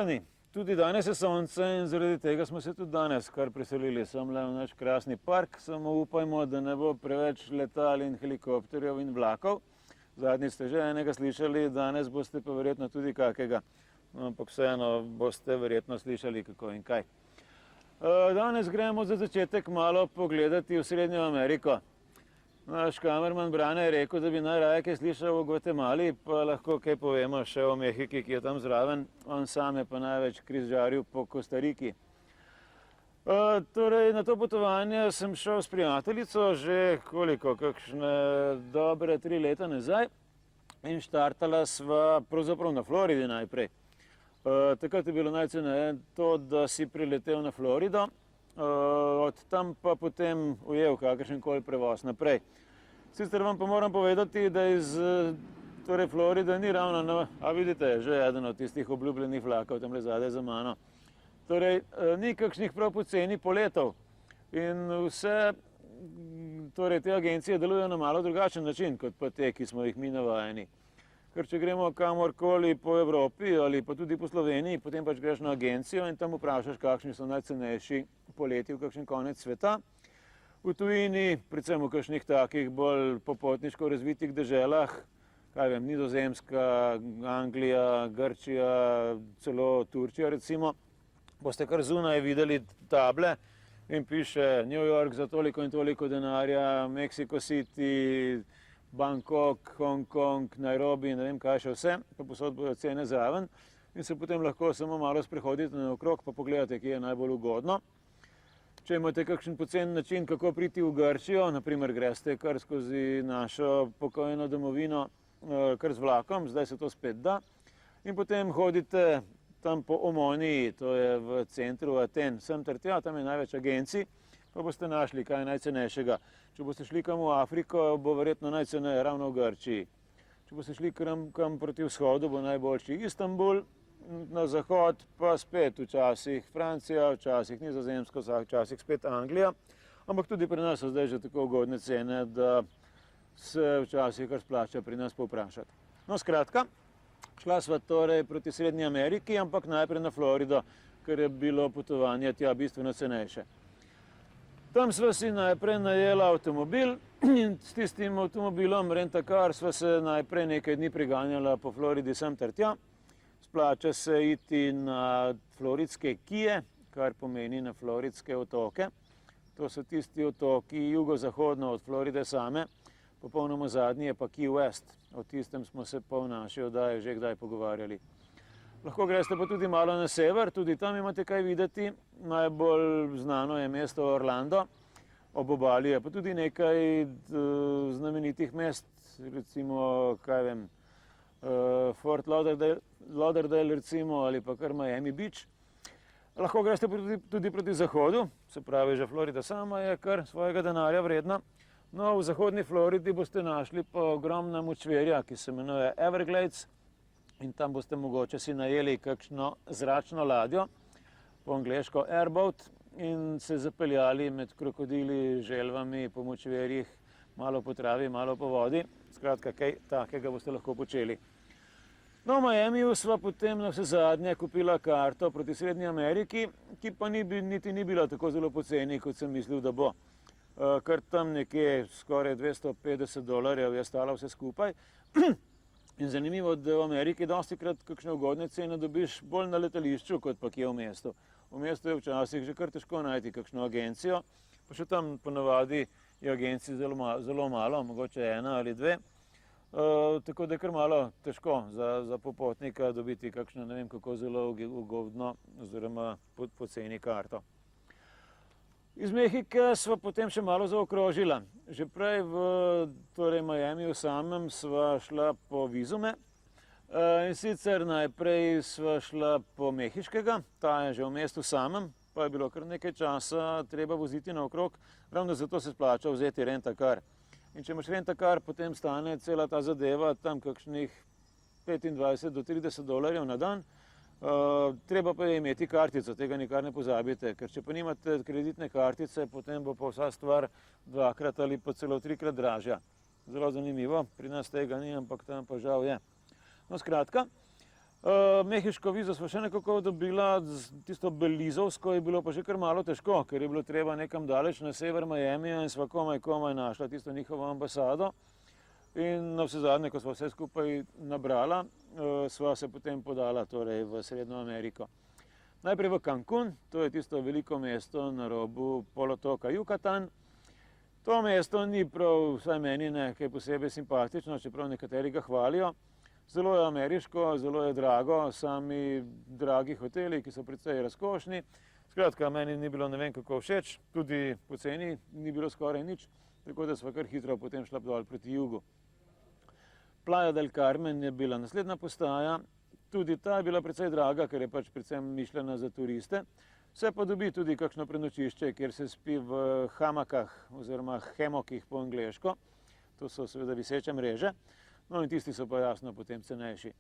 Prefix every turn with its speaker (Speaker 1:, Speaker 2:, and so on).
Speaker 1: Pozdravljeni. Tudi danes je sonce in zaradi tega smo se tudi danes kar preselili semle v naš krasni park. Samo upajmo, da ne bo preveč letal in helikopterjev in vlakov. Zadnjič ste že enega slišali, danes boste pa verjetno tudi kakega. Ampak vseeno boste verjetno slišali kako in kaj. Danes gremo za začetek malo pogledati v Srednjo Ameriko. Naš kamerman Brane je rekel, da bi najraje kaj slišal o Gvatemali, pa lahko kaj povemo še o Mehiki, ki je tam zraven. On sam je pa največ križaril po Kostariki. Torej, na to potovanje sem šel s prijateljico že kakšne dobre 3 leta nazaj in štartala sva pravzaprav na Floridi najprej. Takrat je bilo najceneje to, da si priletel na Florido, od tam pa potem ujel kakršenkoli prevoz naprej. Sicer vam pa moram povedati, da iz Floride ni ravno, a vidite, že eden od tistih obljubljenih vlakov tamle zadaj za mano. Torej, ni kakšnih prav poceni poletov in vse te agencije delujejo na malo drugačen način, kot pa te, ki smo jih mi navajeni. Ker če gremo kamorkoli po Evropi ali pa tudi po Sloveniji, potem pač greš na agencijo in tam vprašaš, kakšni so najcenejši poleti v kakšen konec sveta. V tujini, predvsem v kakšnih takih bolj popotniško razvitih deželah, kaj vem, Nizozemska, Anglija, Grčija, celo Turčija recimo, boste kar zunaj videli table in piše New York za toliko in toliko denarja, Mexico City, Bangkok, Hong Kong, Nairobi, ne vem kaj še vse, pa posod bodo cene zraven in se potem lahko samo malo sprehodite naokrog, pa pogledate, kje je najbolj ugodno. Če imate kakšen pocen način, kako priti v Grčijo, naprimer greste kar skozi našo pokojno domovino, kar z vlakom, zdaj se to spet da, in potem hodite tam po Omoniji, to je v centru Aten, sem ter tja, tam je največ agencij, pa boste našli kaj najcenejšega. Če boste šli kam v Afriko, bo verjetno najceneje ravno v Grčiji. Če boste šli kam proti vzhodu, bo najboljši Istanbul, na zahod pa spet včasih Francija, včasih Nizozemska, včasih spet Anglija. Ampak tudi pri nas so zdaj že tako ugodne cene, da se včasih kar splača pri nas povprašati. No, skratka, šla sva torej proti Srednji Ameriki, ampak najprej na Florido, ker je bilo potovanje tja bistveno cenejše. Tam sva si najprej najela avtomobil in s tistim avtomobilom Rent-A-Car sva se najprej nekaj dni priganjala po Floridi sem ter tja. Splača se iti na floridske kije, kar pomeni na floridske otoke. To so tisti otoki jugozahodno od Floride same, popolnoma zadnji je pa Key West. O tistem smo se pa v naši oddaji že kdaj pogovarjali. Lahko greste pa tudi malo na sever, tudi tam imate kaj videti. Najbolj znano je mesto Orlando, ob obali je pa tudi nekaj znamenitih mest, recimo, kaj vem, Fort Lauderdale recimo ali pa kar Miami Beach. Lahko greste tudi proti zahodu, se pravi, že Florida sama je kar svojega denarja vredna. No, v zahodni Floridi boste našli pa ogromna močvirja, ki se imenuje Everglades, in tam boste mogoče si najeli kakšno zračno ladjo, po angleško airboat, in se zapeljali med krokodili, želvami, po močvirjih, malo po travi, malo po vodi. Skratka, kaj takega boste lahko počeli. No, v Miamiju sva potem na vse zadnje kupila karto proti Srednji Ameriki, ki pa niti ni bila tako zelo poceni, kot sem mislil, da bo. Kar tam nekje skoraj $250 je stalo vse skupaj. In zanimivo, da v Ameriki dostikrat kakšne ugodne cene dobiš bolj na letališču, kot pa kje v mestu. V mestu je včasih že kar težko najti kakšno agencijo, pa še tam ponavadi je agencij zelo malo, mogoče 1 ali 2. Tako da je kar malo težko za popotnika dobiti kakšno ne vem kako zelo ugodno oziroma poceni karto. Iz Mehike sva potem še malo zaokrožila. Že prej v Miamiju samem sva šla po vizume in sicer najprej sva šla po mehiškega, ta je že v mestu samem, pa je bilo kar nekaj časa treba voziti naokrog, ravno zato se splača vzeti Rent-A-Car. In če imaš Rent-A-Car, potem stane cela ta zadeva tam kakšnih $25 do $30 na dan. Treba pa je imeti kartico, tega nikar ne pozabite, ker če pa nimate kreditne kartice, potem bo pa vsa stvar 2-krat ali pa celo 3-krat dražja. Zelo zanimivo, pri nas tega ni, ampak tam pa žal je. No, skratka, Mehiško vizo smo še nekako dobila, tisto belizovsko je bilo pa že kar malo težko, ker je bilo treba nekam daleč na sever Miamija in sva komaj našla tisto njihovo ambasado. In na vse zadnje, ko sva vse skupaj nabrala, sva se potem podala torej v Srednjo Ameriko. Najprej v Cancún, to je tisto veliko mesto na robu polotoka Yucatan. To mesto ni prav, vsaj meni ne, kaj posebej simpatično, čeprav nekateri ga hvalijo. Zelo je ameriško, zelo je drago, sami dragi hoteli, ki so precej razkošni. Skratka, meni ni bilo ne vem kako všeč, tudi poceni ni bilo skoraj nič, tako da sva kar hitro potem šla dol proti jugu. Playa del Carmen je bila naslednja postaja, tudi ta je bila precej draga, ker je pač predvsem mišljena za turiste. Se pa dobi tudi kakšno prenočišče, kjer se spi v hamakah oziroma hemokih po angleško. To so seveda viseče mreže. No in tisti so pa jasno potem cenejši.